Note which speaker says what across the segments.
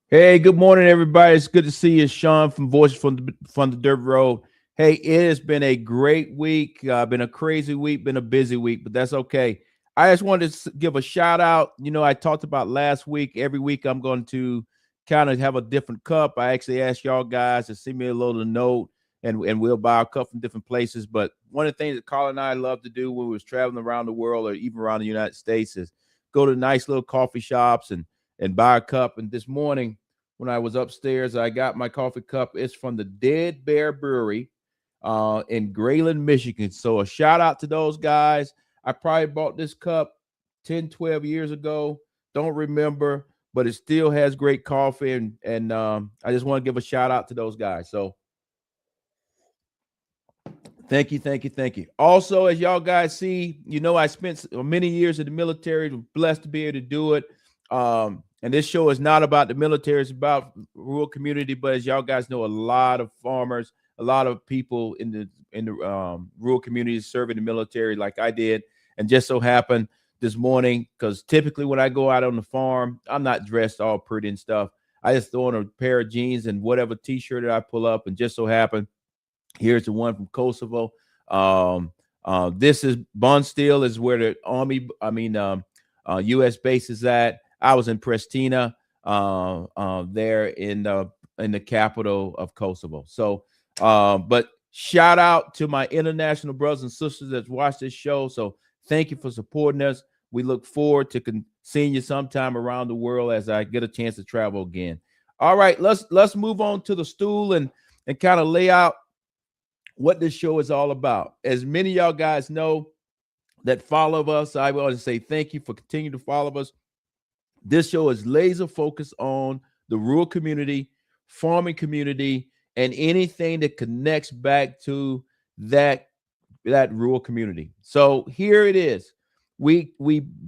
Speaker 1: Hey, good morning, everybody. It's good to see you, Shawn from Voices from the Dirt Road. Hey, it has been a great week. Been a crazy week, been a busy week, but that's okay. I just wanted to give a shout out. I talked about last week. Every week, I'm going to kind of have a different cup. I actually asked y'all guys to send me a little note, and we'll buy a cup from different places. But one of the things that Carl and I love to do when we was traveling around the world or even around the United States is go to nice little coffee shops and buy a cup. And this morning, when I was upstairs, I got my coffee cup. It's from the Dead Bear Brewery in Grayland, Michigan. So a shout out to those guys. I probably bought this cup 10, 12 years ago. Don't remember, but it still has great coffee. And I just want to give a shout out to those guys. So thank you, thank you, thank you. Also, as y'all guys see, I spent many years in the military. Blessed to be able to do it. And this show is not about the military; it's about rural community. But as y'all guys know, a lot of farmers, a lot of people in the rural communities serving the military, like I did. And just so happened this morning, because typically when I go out on the farm, I'm not dressed all pretty and stuff. I just throw on a pair of jeans and whatever T-shirt that I pull up, and just so happened here's the one from Kosovo. This is Bonsteel is where the U.S. base is at. I was in Pristina, there in the capital of Kosovo. So, but shout out to my international brothers and sisters that watch this show. So, thank you for supporting us. We look forward to seeing you sometime around the world as I get a chance to travel again. All right, let's move on to the stool and kind of lay out what this show is all about. As many of y'all guys know that follow us, I want to say thank you for continuing to follow us. This show is laser focused on the rural community, farming community, and anything that connects back to that rural community. So here it is. We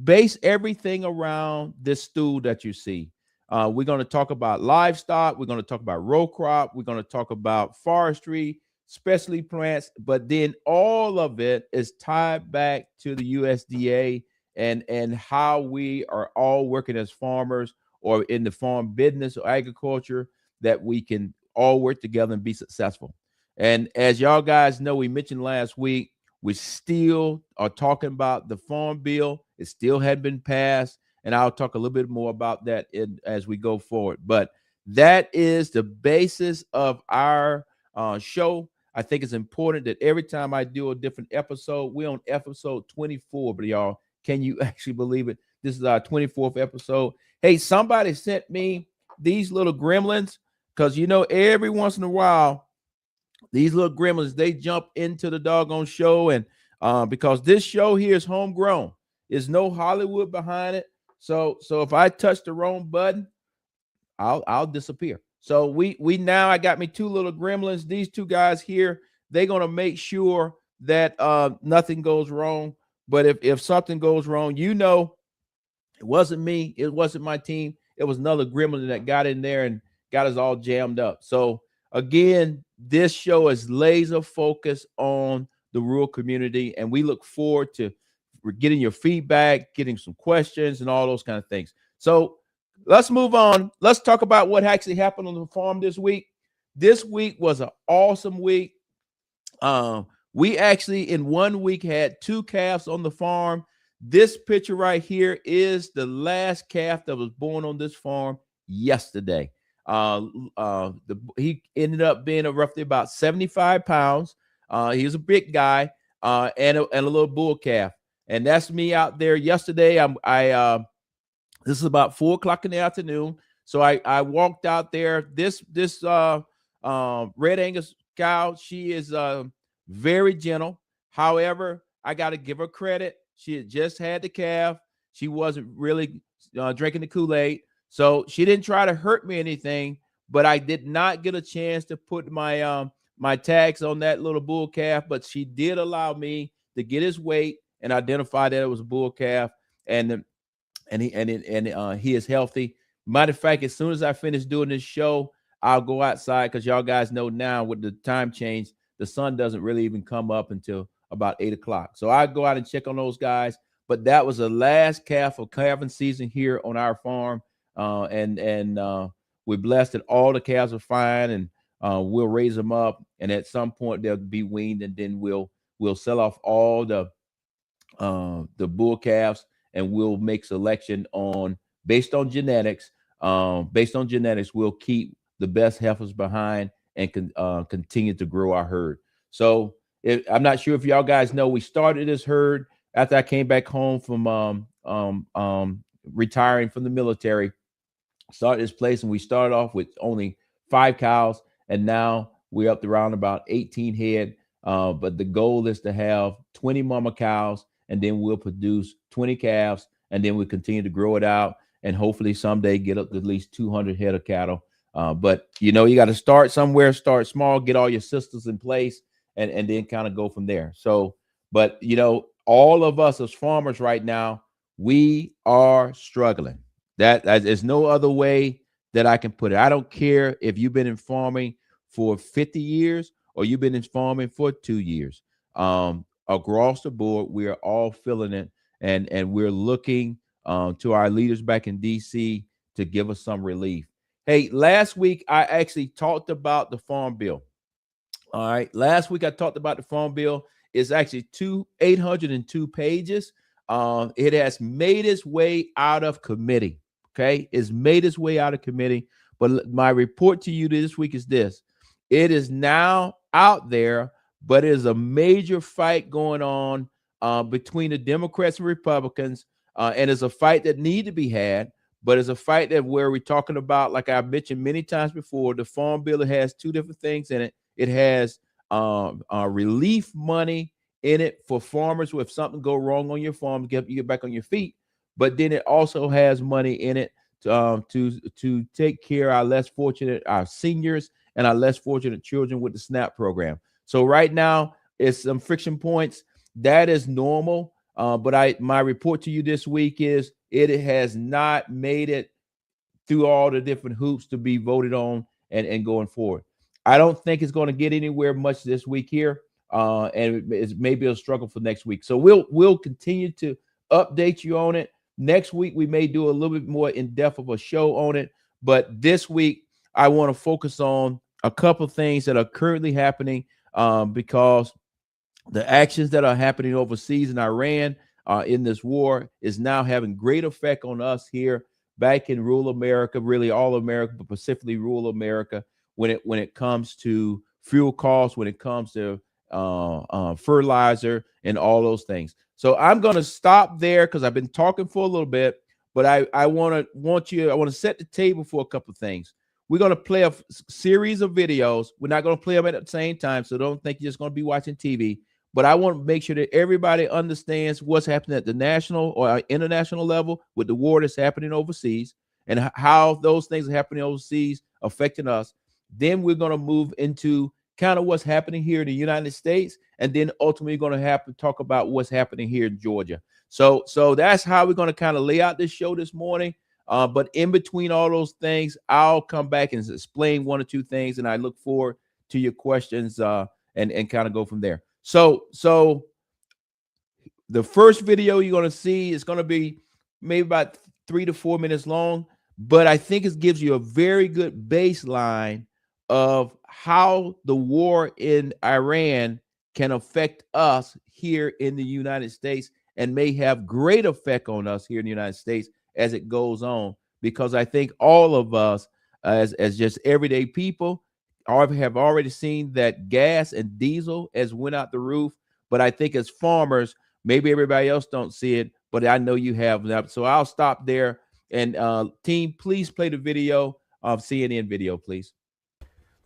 Speaker 1: base everything around this stool that you see. We're going to talk about livestock. We're going to talk about row crop. We're going to talk about forestry, specialty plants, but then all of it is tied back to the USDA and how we are all working as farmers or in the farm business or agriculture, that we can all work together and be successful. And as y'all guys know, we mentioned last week, we still are talking about the farm bill. It still hadn't been passed, and I'll talk a little bit more about that as we go forward. But that is the basis of our show. I think it's important that every time I do a different episode, we're on episode 24, but y'all, can you actually believe it? This is our 24th episode. Hey, somebody sent me these little gremlins, because every once in a while, these little gremlins, they jump into the doggone show. And because this show here is homegrown, there's no Hollywood behind it. So if I touch the wrong button, I'll disappear. So I got me two little gremlins. These two guys here, they're gonna make sure that nothing goes wrong. But if something goes wrong, it wasn't me, it wasn't my team, it was another gremlin that got in there and got us all jammed up. So again, this show is laser focused on the rural community, and we look forward to getting your feedback, getting some questions, and all those kind of things. So let's move on. Let's talk about what actually happened on the farm this week. This week was an awesome week. We actually in 1 week had 2 calves on the farm. This picture right here is the last calf that was born on this farm yesterday. He ended up being roughly about 75 pounds. He was a big guy, and a little bull calf. And that's me out there yesterday. This is about 4 o'clock in the afternoon. So I walked out there. This Red Angus cow, she is very gentle. However, I got to give her credit. She had just had the calf. She wasn't really drinking the Kool-Aid. So she didn't try to hurt me or anything, but I did not get a chance to put my tags on that little bull calf. But she did allow me to get his weight and identify that it was a bull calf, and he is healthy. Matter of fact, as soon as I finish doing this show, I'll go outside, because y'all guys know now with the time change, the sun doesn't really even come up until about 8 o'clock. So I go out and check on those guys. But that was the last calf of calving season here on our farm. And we're blessed that all the calves are fine, and we'll raise them up, and at some point they'll be weaned, and then we'll sell off all the bull calves, and we'll make selection on based on genetics. Based on genetics, we'll keep the best heifers behind and continue to grow our herd. So I'm not sure if y'all guys know, we started this herd after I came back home from retiring from the military. Started this place, and we started off with only 5 cows, and now we're up to around about 18 head. But the goal is to have 20 mama cows, and then we'll produce 20 calves, and then we continue to grow it out, and hopefully someday get up to at least 200 head of cattle. But you got to start somewhere, start small, get all your systems in place, and then kind of go from there. So, but all of us as farmers right now, we are struggling. That there's no other way that I can put it. I don't care if you've been in farming for 50 years or you've been in farming for 2 years. Across the board, we are all feeling it, and we're looking to our leaders back in DC to give us some relief. Hey, last week I actually talked about the farm bill. All right, last week I talked about the farm bill. It's actually 802 pages. It has made its way out of committee. Okay, it's made its way out of committee. But my report to you this week is this: it is now out there, but it is a major fight going on between the Democrats and Republicans, and it's a fight that need to be had. But it's a fight that where we're talking about, like I've mentioned many times before, the farm bill has two different things in it. It has relief money in it for farmers if something go wrong on your farm, you get back on your feet. But then it also has money in it to take care of our less fortunate, our seniors, and our less fortunate children with the SNAP program. So right now, it's some friction points. That is normal. But my report to you this week is it has not made it through all the different hoops to be voted on and going forward. I don't think it's going to get anywhere much this week here, and it's maybe a struggle for next week. So we'll continue to update you on it. Next week we may do a little bit more in depth of a show on it, but this week I want to focus on a couple of things that are currently happening because the actions that are happening overseas in Iran in this war is now having great effect on us here back in rural America, really all America, but specifically rural America, when it comes to fuel costs, when it comes to fertilizer and all those things. So I'm going to stop there because I've been talking for a little bit, but I want to set the table for a couple of things. We're going to play a series of videos. We're not going to play them at the same time, so don't think you're just going to be watching TV. But I want to make sure that everybody understands what's happening at the national or international level with the war that's happening overseas and how those things are happening overseas affecting us. Then we're going to move into kind of what's happening here in the United States, and then ultimately going to have to talk about what's happening here in Georgia. So that's how we're going to kind of lay out this show this morning. But in between all those things, I'll come back and explain one or two things, and I look forward to your questions and kind of go from there. So the first video you're going to see is going to be maybe about 3 to 4 minutes long, but I think it gives you a very good baseline of how the war in Iran can affect us here in the United States and may have great effect on us here in the United States as it goes on, because I think all of us as just everyday people have already seen that gas and diesel has went out the roof. But I think as farmers, maybe everybody else don't see it, but I know you have. So I'll stop there. And team, please play the video of CNN video, please.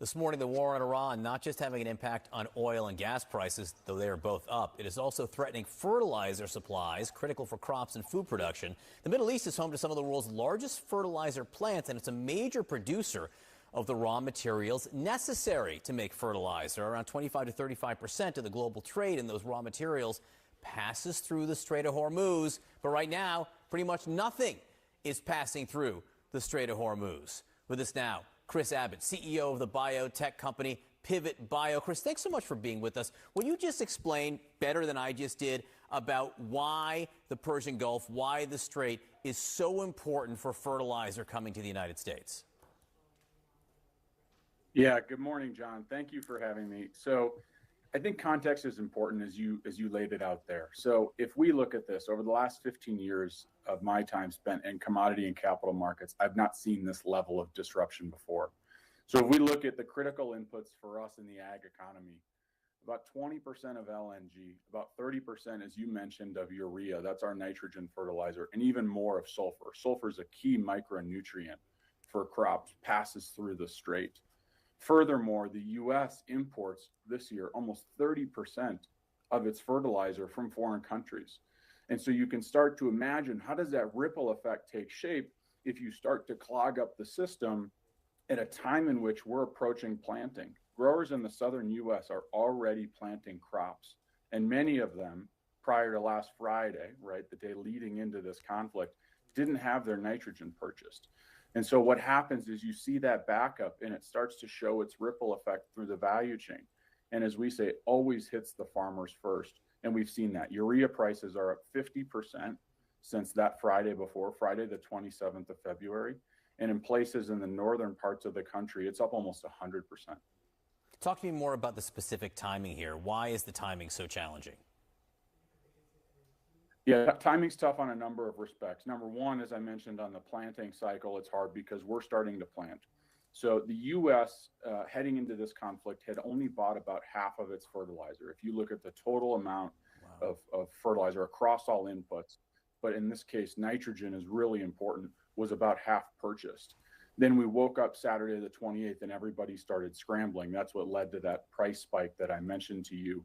Speaker 2: This morning, the war in Iran not just having an impact on oil and gas prices, though they are both up, it is also threatening fertilizer supplies, critical for crops and food production. The Middle East is home to some of the world's largest fertilizer plants, and it's a major producer of the raw materials necessary to make fertilizer. Around 25 to 35% of the global trade in those raw materials passes through the Strait of Hormuz. But right now, pretty much nothing is passing through the Strait of Hormuz. With us now, Chris Abbott, CEO of the biotech company Pivot Bio. Chris, thanks so much for being with us. Will you just explain better than I just did about why the Persian Gulf, why the Strait is so important for fertilizer coming to the United States?
Speaker 3: Yeah, good morning, John. Thank you for having me. So I think context is important as you laid it out there. So if we look at this over the last 15 years of my time spent in commodity and capital markets, I've not seen this level of disruption before. So if we look at the critical inputs for us in the ag economy, about 20% of LNG, about 30%, as you mentioned, of urea, that's our nitrogen fertilizer, and even more of sulfur. Sulfur is a key micronutrient for crops, passes through the strait. Furthermore, the US imports this year almost 30% of its fertilizer from foreign countries. And so you can start to imagine, how does that ripple effect take shape if you start to clog up the system at a time in which we're approaching planting? Growers in the southern US are already planting crops, and many of them prior to last Friday, right, the day leading into this conflict, didn't have their nitrogen purchased. And so what happens is you see that backup and it starts to show its ripple effect through the value chain. And as we say, it always hits the farmers first. And we've seen that. Urea prices are up 50% since that Friday before, Friday, the 27th of February. And in places in the northern parts of the country, it's up almost 100%.
Speaker 2: Talk to me more about the specific timing here. Why is the timing so challenging?
Speaker 3: Yeah, timing's tough on a number of respects. Number one, as I mentioned on the planting cycle, it's hard because we're starting to plant. So the U.S. Heading into this conflict had only bought about half of its fertilizer. If you look at the total amount of fertilizer across all inputs, but in this case, nitrogen is really important, was about half purchased. Then we woke up Saturday the 28th and everybody started scrambling. That's what led to that price spike that I mentioned to you.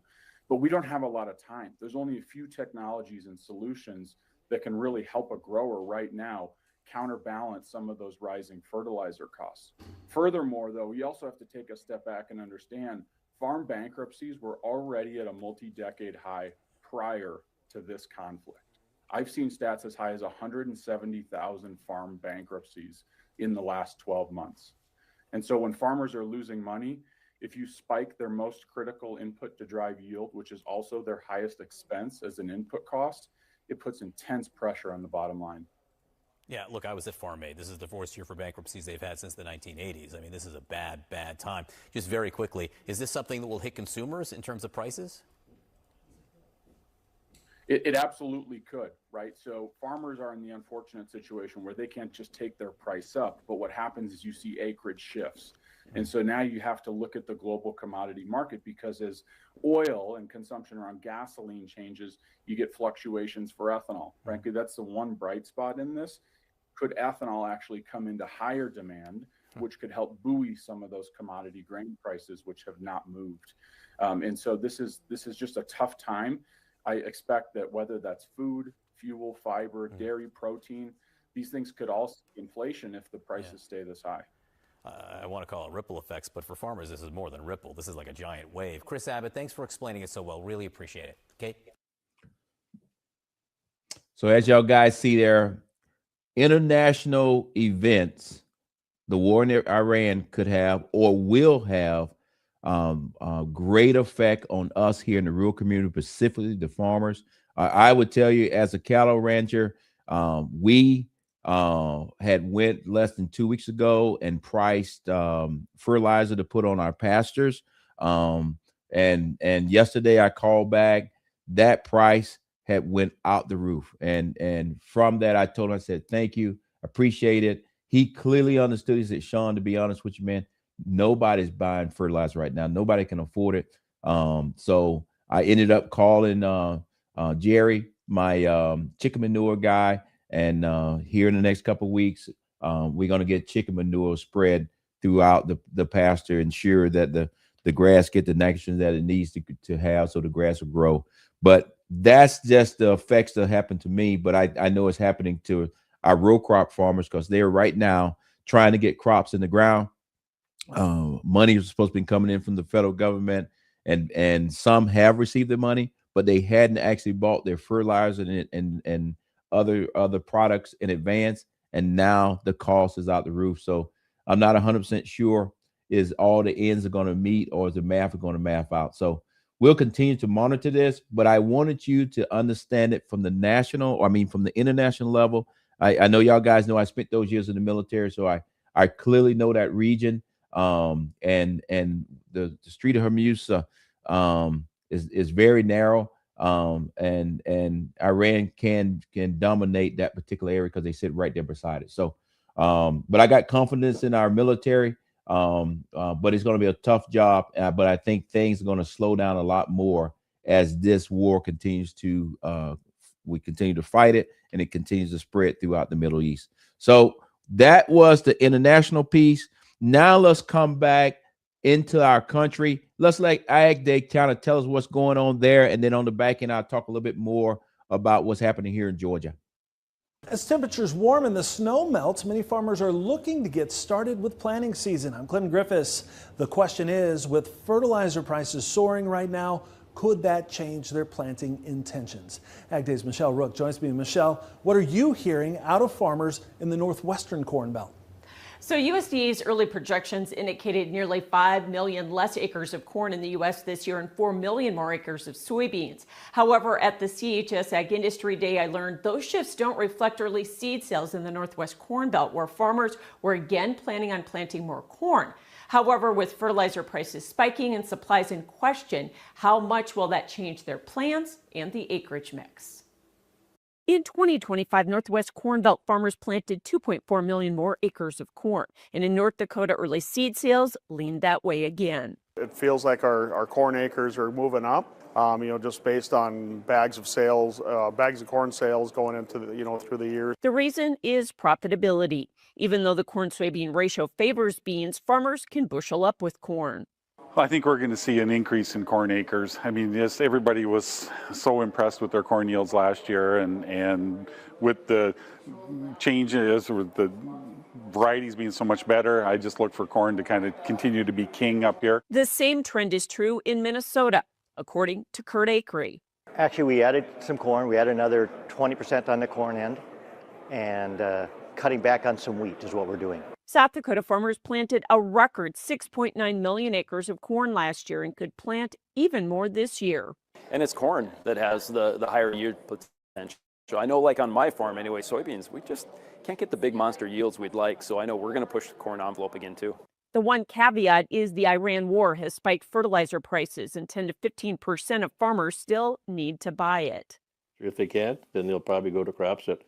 Speaker 3: But we don't have a lot of time. There's only a few technologies and solutions that can really help a grower right now counterbalance some of those rising fertilizer costs. Furthermore, though, we also have to take a step back and understand farm bankruptcies were already at a multi-decade high prior to this conflict. I've seen stats as high as 170,000 farm bankruptcies in the last 12 months. And so when farmers are losing money, if you spike their most critical input to drive yield, which is also their highest expense as an input cost, it puts intense pressure on the bottom line.
Speaker 2: Yeah, look, I was at Farm Aid. This is the fourth year for bankruptcies they've had since the 1980s. I mean, this is a bad, bad time. Just very quickly, is this something that will hit consumers in terms of prices?
Speaker 3: It absolutely could, right? So farmers are in the unfortunate situation where they can't just take their price up, but what happens is you see acreage shifts. And so now you have to look at the global commodity market, because as oil and consumption around gasoline changes, you get fluctuations for ethanol. Frankly, that's the one bright spot in this. Could ethanol actually come into higher demand, which could help buoy some of those commodity grain prices, which have not moved? And so this is just a tough time. I expect that whether that's food, fuel, fiber, dairy, protein, these things could all see inflation if the prices stay this high.
Speaker 2: I want to call it ripple effects, but for farmers, this is more than ripple. This is like a giant wave. Chris Abbott, thanks for explaining it so well. Really appreciate it. Okay.
Speaker 1: So as y'all guys see there, international events, the war in Iran could have or will have a great effect on us here in the rural community, specifically the farmers. I would tell you, as a cattle rancher, we had went less than 2 weeks ago and priced fertilizer to put on our pastures. And yesterday I called back. That price had went out the roof. And from that, I told him, I said, thank you, appreciate it. He clearly understood. He said, Shawn, to be honest with you, man, nobody's buying fertilizer right now. Nobody can afford it. So I ended up calling Jerry, my chicken manure guy. And here in the next couple of weeks, we're going to get chicken manure spread throughout the pasture, ensure that the grass get the nitrogen that it needs to have so the grass will grow. But that's just the effects that happen to me. But I know it's happening to our row crop farmers, because they're right now trying to get crops in the ground. Money is supposed to be coming in from the federal government, and some have received the money, but they hadn't actually bought their fertilizer and other products in advance, and now the cost is out the roof. So I'm not 100% sure is all the ends are going to meet, or is the math going to math out. So we'll continue to monitor this, but I wanted you to understand it from the national, or I mean from the international level. I know y'all guys know I spent those years in the military, so I clearly know that region. and the Street of Hormuz is very narrow, and Iran can dominate that particular area because they sit right there beside it. So, but I got confidence in our military. But it's going to be a tough job. But I think things are going to slow down a lot more as this war continues to we continue to fight it, and it continues to spread throughout the Middle East. So that was the international piece. Now let's come back into our country. Let's let Ag Day kind of tell us what's going on there, and then on the back end, I'll talk a little bit more about what's happening here in Georgia.
Speaker 4: As temperatures warm and the snow melts, many farmers are looking to get started with planting season. I'm Clinton Griffiths. The question is, with fertilizer prices soaring right now, could that change their planting intentions? Ag Day's Michelle Rook joins me. Michelle, what are you hearing out of farmers in the northwestern Corn Belt?
Speaker 5: So USDA's early projections indicated nearly 5 million less acres of corn in the U.S. this year and 4 million more acres of soybeans. However, at the CHS Ag Industry Day, I learned those shifts don't reflect early seed sales in the Northwest Corn Belt, where farmers were again planning on planting more corn. However, with fertilizer prices spiking and supplies in question, how much will that change their plans and the acreage mix? In 2025, Northwest Corn Belt farmers planted 2.4 million more acres of corn. And in North Dakota, early seed sales leaned that way again.
Speaker 6: It feels like our corn acres are moving up, just based on bags of corn sales going into through the year.
Speaker 5: The reason is profitability. Even though the corn-soybean ratio favors beans, farmers can bushel up with corn.
Speaker 7: I think we're going to see an increase in corn acres. I mean, yes, everybody was so impressed with their corn yields last year, and with the changes, with the varieties being so much better, I just look for corn to kind of continue to be king up here.
Speaker 5: The same trend is true in Minnesota, according to Kurt Akery.
Speaker 8: Actually, we added some corn. We added another 20% on the corn end, and cutting back on some wheat is what we're doing.
Speaker 5: South Dakota farmers planted a record 6.9 million acres of corn last year and could plant even more this year.
Speaker 9: And it's corn that has the higher yield potential. I know, like on my farm anyway, soybeans, we just can't get the big monster yields we'd like. So I know we're going to push the corn envelope again too.
Speaker 5: The one caveat is the Iran war has spiked fertilizer prices, and 10 to 15% of farmers still need to buy it.
Speaker 10: If they can't, then they'll probably go to crops that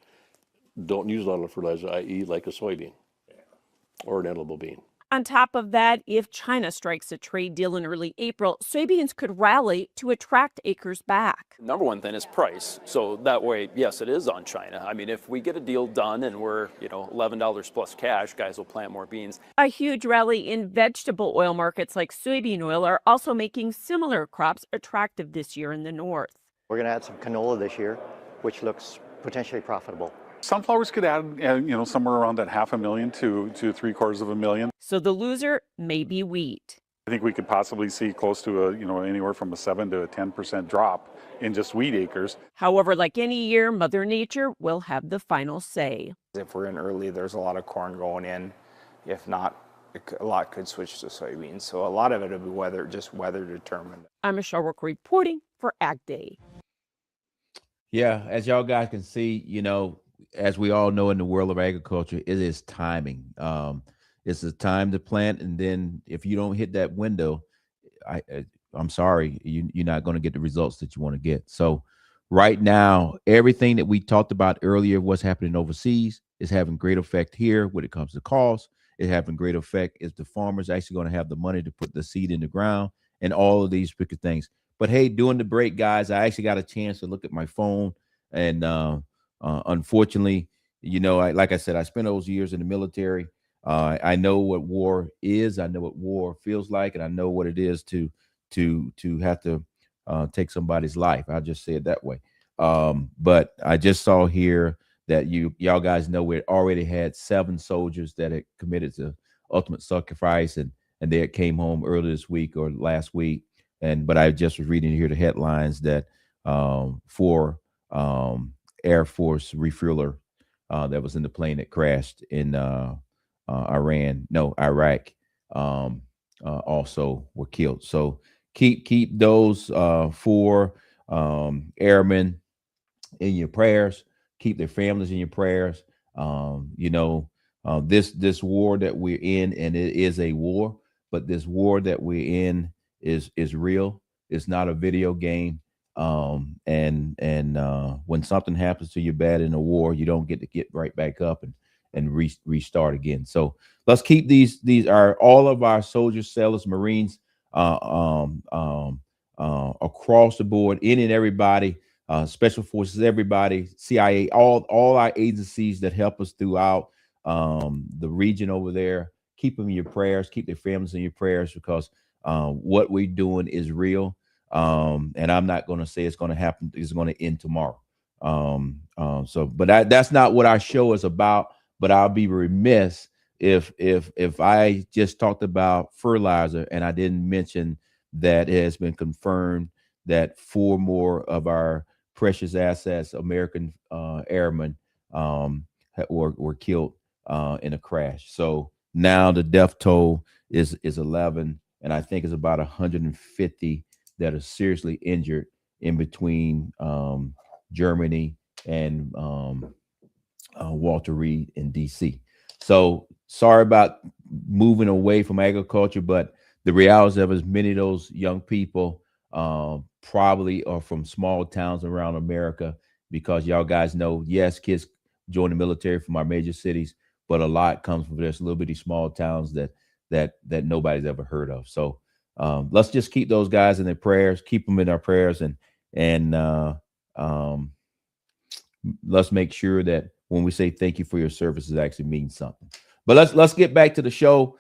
Speaker 10: don't use a lot of fertilizer, i.e. like a soybean or an edible bean.
Speaker 5: On top of that, if China strikes a trade deal in early April, soybeans could rally to attract acres back.
Speaker 9: Number one thing is price. So that way, yes, it is on China. I mean, if we get a deal done and we're, $11 plus cash, guys will plant more beans.
Speaker 5: A huge rally in vegetable oil markets like soybean oil are also making similar crops attractive this year in the north.
Speaker 8: We're going to add some canola this year, which looks potentially profitable.
Speaker 7: Sunflowers could add, somewhere around that 500,000 to 750,000.
Speaker 5: So the loser may be wheat.
Speaker 7: I think we could possibly see close to anywhere from a 7 to a 10% drop in just wheat acres.
Speaker 5: However, like any year, Mother Nature will have the final say.
Speaker 11: If we're in early, there's a lot of corn going in. If not, a lot could switch to soybeans. So a lot of it will be weather determined.
Speaker 5: I'm Michelle Rook reporting for Ag Day.
Speaker 1: Yeah, as y'all guys can see, as we all know in the world of agriculture, it is timing. It's a time to plant, and then if you don't hit that window, I'm sorry, you're not going to get the results that you want to get. So right now, everything that we talked about earlier, what's happening overseas, is having great effect here when it comes to cost. It's having great effect if the farmer's actually going to have the money to put the seed in the ground and all of these bigger things. But hey, during the break, guys, I actually got a chance to look at my phone, and unfortunately, like I said, I spent those years in the military. I know what war is. I know what war feels like, and I know what it is to have to take somebody's life. I'll just say it that way. But I just saw here that y'all guys know we already had 7 soldiers that had committed to ultimate sacrifice, and they came home early this week or last week. But I just was reading here the headlines that 4 Air Force refueler that was in the plane that crashed in Iraq, also were killed. So keep those 4 airmen in your prayers. Keep their families in your prayers. This war that we're in, and it is a war, but this war that we're in is real. It's not a video game. And when something happens to you bad in a war, you don't get to get right back up and restart again. So let's keep these are all of our soldiers, sailors, Marines, across the board, any and everybody, special forces, everybody, CIA, all our agencies that help us throughout the region over there. Keep them in your prayers, keep their families in your prayers, because what we're doing is real. And I'm not going to say it's going to happen, it's going to end tomorrow. But that's not what our show is about. But I'll be remiss if I just talked about fertilizer and I didn't mention that it has been confirmed that 4 more of our precious assets, American airmen, were killed in a crash. So now the death toll is 11, and I think it's about 150 that are seriously injured in between Germany and Walter Reed in DC. So sorry about moving away from agriculture, but the reality of it is many of those young people probably are from small towns around America, because y'all guys know, yes, kids join the military from our major cities, but a lot comes from this little bitty small towns that nobody's ever heard of. So let's just keep those guys in their prayers, keep them in our prayers, and let's make sure that when we say thank you for your services, it actually means something. But let's get back to the show.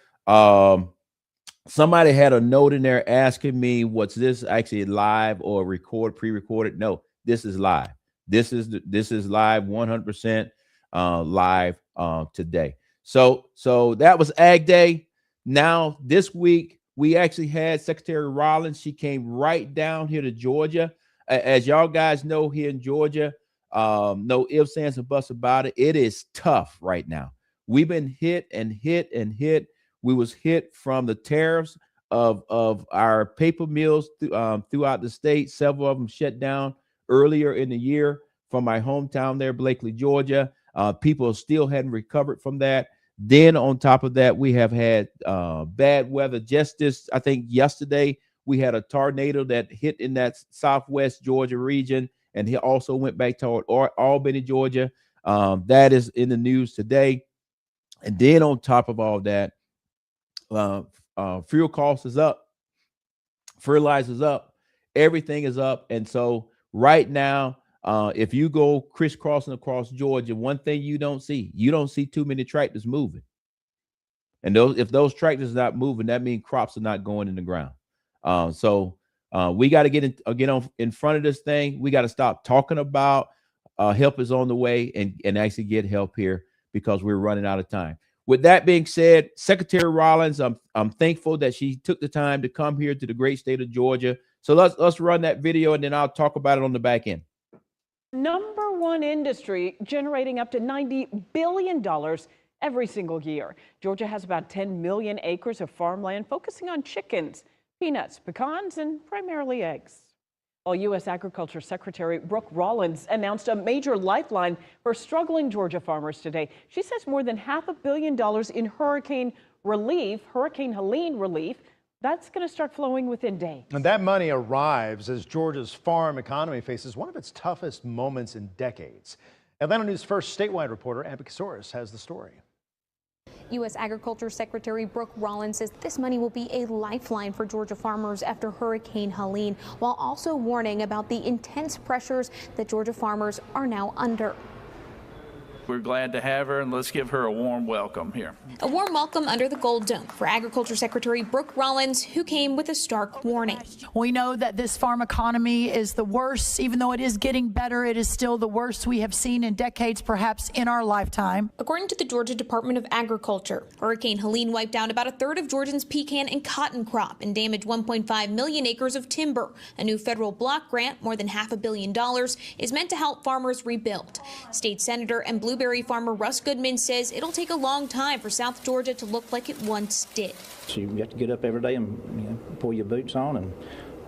Speaker 1: Somebody had a note in there asking me, what's this actually live or pre-recorded? No, this is live. This is live, 100% live today. So that was Ag Day. Now this week we actually had Secretary Rollins. She came right down here to Georgia. As y'all guys know, here in Georgia, no ifs, ands, and buts about it. It is tough right now. We've been hit and hit and hit. We was hit from the tariffs of our paper mills throughout the state. Several of them shut down earlier in the year. From my hometown there, Blakely, Georgia, people still hadn't recovered from that. Then on top of that, we have had bad weather. Just this, I think yesterday, we had a tornado that hit in that southwest Georgia region, and he also went back toward Albany, Georgia. That is in the news today. And then on top of all that, fuel cost is up, fertilizer's up, everything is up. And so right now, if you go crisscrossing across Georgia, one thing you don't see too many tractors moving. And if those tractors are not moving, that means crops are not going in the ground. So we got to get in front of this thing. We got to stop talking about help is on the way and actually get help here, because we're running out of time. With that being said, Secretary Rollins, I'm thankful that she took the time to come here to the great state of Georgia. So let's run that video, and then I'll talk about it on the back end.
Speaker 12: #1 industry, generating up to $90 billion every single year. Georgia has about 10 million acres of farmland focusing on chickens, peanuts, pecans, and primarily eggs. Well, U.S. Agriculture Secretary Brooke Rollins announced a major lifeline for struggling Georgia farmers today. She says more than $500 million in Hurricane Helene relief, that's going to start flowing within days.
Speaker 13: And that money arrives as Georgia's farm economy faces one of its toughest moments in decades. Atlanta News First statewide reporter Amber Kasoris has the story.
Speaker 14: U.S. Agriculture Secretary Brooke Rollins says this money will be a lifeline for Georgia farmers after Hurricane Helene, while also warning about the intense pressures that Georgia farmers are now under.
Speaker 15: We're glad to have her, and let's give her a warm welcome here.
Speaker 14: A warm welcome under the Gold Dome for Agriculture Secretary Brooke Rollins, who came with a stark warning.
Speaker 16: We know that this farm economy is the worst. Even though it is getting better, it is still the worst we have seen in decades, perhaps in our lifetime.
Speaker 14: According to the Georgia Department of Agriculture, Hurricane Helene wiped out about a third of Georgians' pecan and cotton crop and damaged 1.5 million acres of timber. A new federal block grant, more than $500 million, is meant to help farmers rebuild. State Senator and blueberry farmer Russ Goodman says it'll take a long time for South Georgia to look like it once did.
Speaker 17: So you have to get up every day and pull your boots on and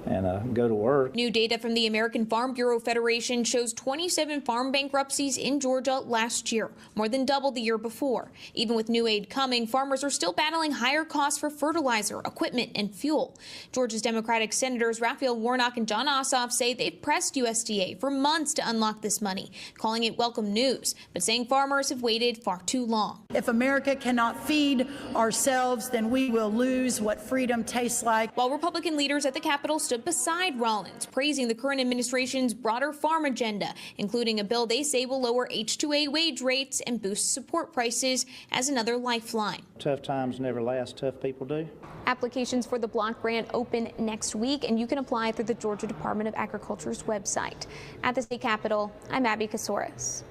Speaker 17: and go to work.
Speaker 14: New data from the American Farm Bureau Federation shows 27 farm bankruptcies in Georgia last year, more than double the year before. Even with new aid coming, farmers are still battling higher costs for fertilizer, equipment, and fuel. Georgia's Democratic Senators Raphael Warnock and John Ossoff say they've pressed USDA for months to unlock this money, calling it welcome news, but saying farmers have waited far too long.
Speaker 16: If America cannot feed ourselves, then we will lose what freedom tastes like.
Speaker 14: While Republican leaders at the Capitol stood beside Rollins, praising the current administration's broader farm agenda, including a bill they say will lower H-2A wage rates and boost support prices as another lifeline.
Speaker 17: Tough times never last, tough people do.
Speaker 14: Applications for the block grant open next week, and you can apply through the Georgia Department of Agriculture's website. At the state capitol, I'm Abby Kasoris.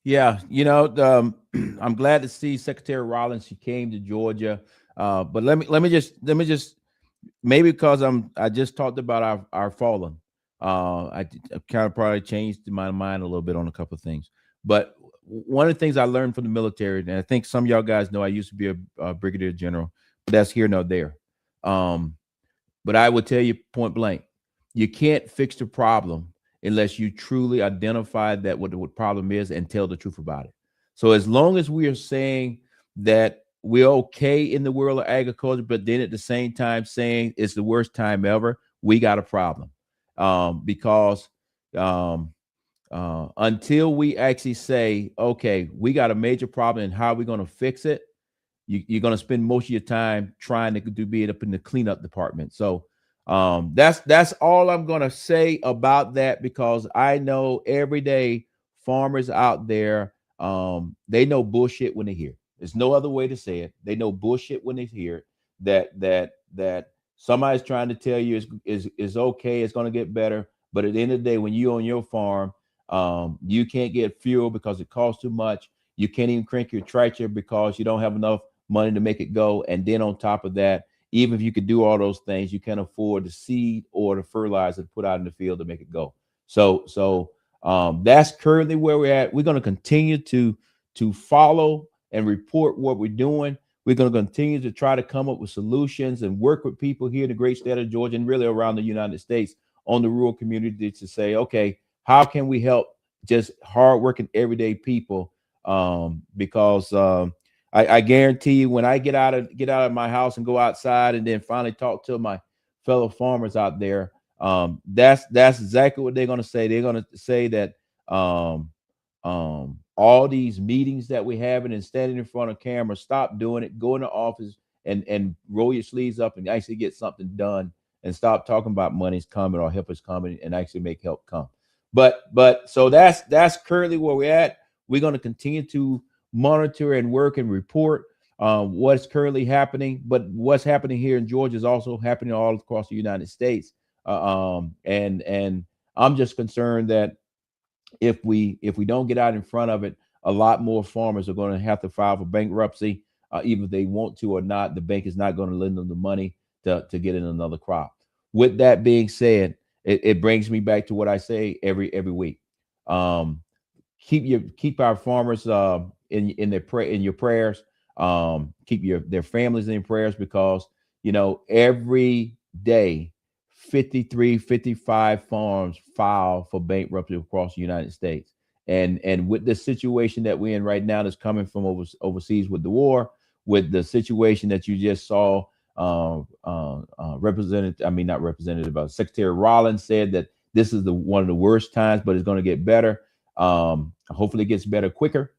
Speaker 1: Yeah, I'm glad to see Secretary Rollins. She came to Georgia, but let me just maybe because I just talked about our fallen. I kind of probably changed my mind a little bit on a couple of things. But one of the things I learned from the military, and I think some of y'all guys know, I used to be a brigadier general, but that's here nor there. But I would tell you point blank, you can't fix the problem unless you truly identify that what the problem is and tell the truth about it. So as long as we are saying that we're okay in the world of agriculture, but then at the same time saying it's the worst time ever, we got a problem. Because until we actually say, okay, we got a major problem and how are we going to fix it, you're going to spend most of your time trying to be up in the cleanup department. So that's all I'm going to say about that, because I know every day farmers out there, they know bullshit when they hear it. There's no other way to say it. They know bullshit when they hear it, that somebody's trying to tell you is okay, it's going to get better. But at the end of the day, when you on your farm, you can't get fuel because it costs too much. You can't even crank your tractor because you don't have enough money to make it go. And then on top of that, even if you could do all those things, you can't afford the seed or the fertilizer to put out in the field to make it go. So that's currently where we're at. We're going to continue to follow and report what we're doing. We're going to continue to try to come up with solutions and work with people here in the great state of Georgia and really around the United States on the rural community to say, okay, how can we help just hardworking everyday people? Because I guarantee you, when I get out of my house and go outside and then finally talk to my fellow farmers out there, that's exactly what they're going to say. They're going to say that all these meetings that we having and standing in front of camera, stop doing it. Go in the office and roll your sleeves up and actually get something done, and stop talking about money's coming or help is coming, and actually make help come. But so that's currently where we're at. We're going to continue to monitor and work and report what's currently happening. But what's happening here in Georgia is also happening all across the United States. And I'm just concerned that if we don't get out in front of it, a lot more farmers are going to have to file for bankruptcy, even if they want to or not. The bank is not going to lend them the money to get in another crop. With that being said, it brings me back to what I say every week. Keep our farmers in your prayers. Keep their families in prayers, because every day 53, 55 farms file for bankruptcy across the United States. And with the situation that we're in right now, that's coming from overseas with the war, with the situation that you just saw, Secretary Rollins said that this is one of the worst times, but it's going to get better. Hopefully it gets better quicker.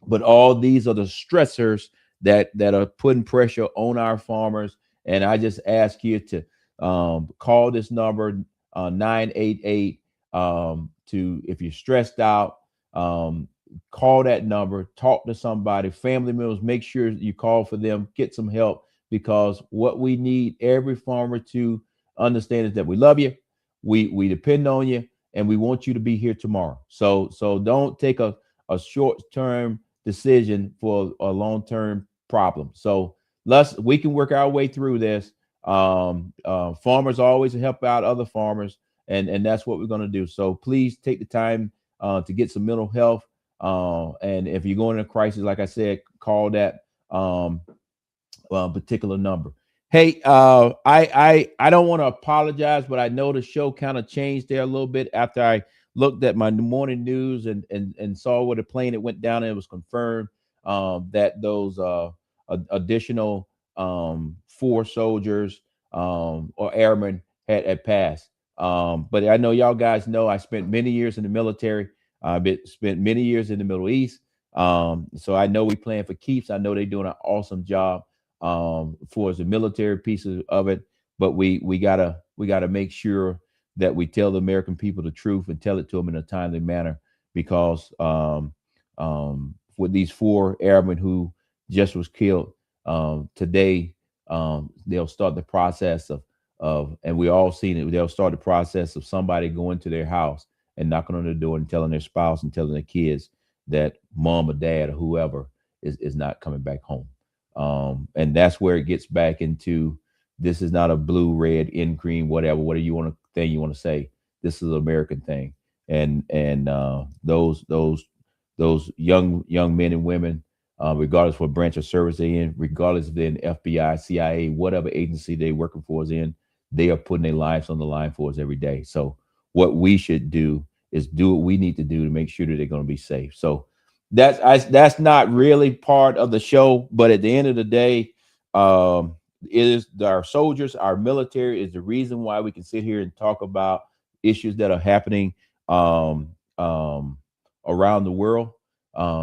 Speaker 1: But all these are the stressors that are putting pressure on our farmers. And I just ask you to call this number 988 if you're stressed out. Call that number, talk to somebody, family members, make sure you call for them, get some help, because what we need every farmer to understand is that we love you, we depend on you, and we want you to be here tomorrow. So don't take a short-term decision for a long-term problem. So we can work our way through this. Farmers always help out other farmers, and that's what we're going to do. So please take the time to get some mental health. And if you're going in a crisis, like I said, call that particular number. Hey, I don't want to apologize, but I know the show kind of changed there a little bit after I looked at my morning news and saw where the plane it went down and it was confirmed that those additional 4 soldiers or airmen had passed. But I know y'all guys know I spent many years in the military. Spent many years in the Middle East. So I know we playing for keeps. I know they're doing an awesome job for the military pieces of it. But we gotta make sure that we tell the American people the truth and tell it to them in a timely manner, because with these 4 airmen who just was killed today, they'll start the process of, and we all seen it. They'll start the process of somebody going to their house and knocking on the door and telling their spouse and telling their kids that mom or dad or whoever is not coming back home. And that's where it gets back into, this is not a blue, red, in green, whatever you want to say. This is an American thing. And those young men and women, regardless what branch of service they're in, regardless if they're in FBI, CIA, whatever agency they're working for is in, they are putting their lives on the line for us every day. So what we should do is do what we need to do to make sure that they're going to be safe. So that's not really part of the show, but at the end of the day, it is our soldiers, our military is the reason why we can sit here and talk about issues that are happening around the world,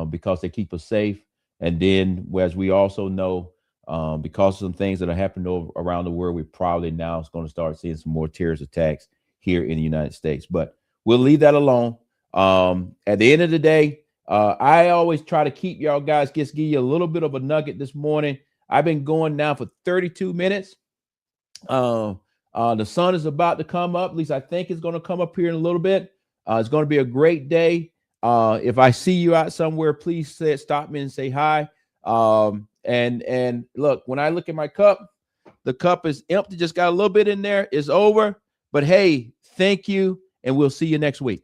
Speaker 1: because they keep us safe. And then, as we also know, because of some things that are happening around the world, we probably now is going to start seeing some more terrorist attacks here in the United States. But we'll leave that alone. At the end of the day, I always try to keep y'all guys, just give you a little bit of a nugget this morning. I've been going now for 32 minutes. The sun is about to come up. At least I think it's going to come up here in a little bit. It's going to be a great day. If I see you out somewhere, please stop me and say hi. And look, when I look at my cup, the cup is empty. Just got a little bit in there. It's over. But hey, thank you, and we'll see you next week.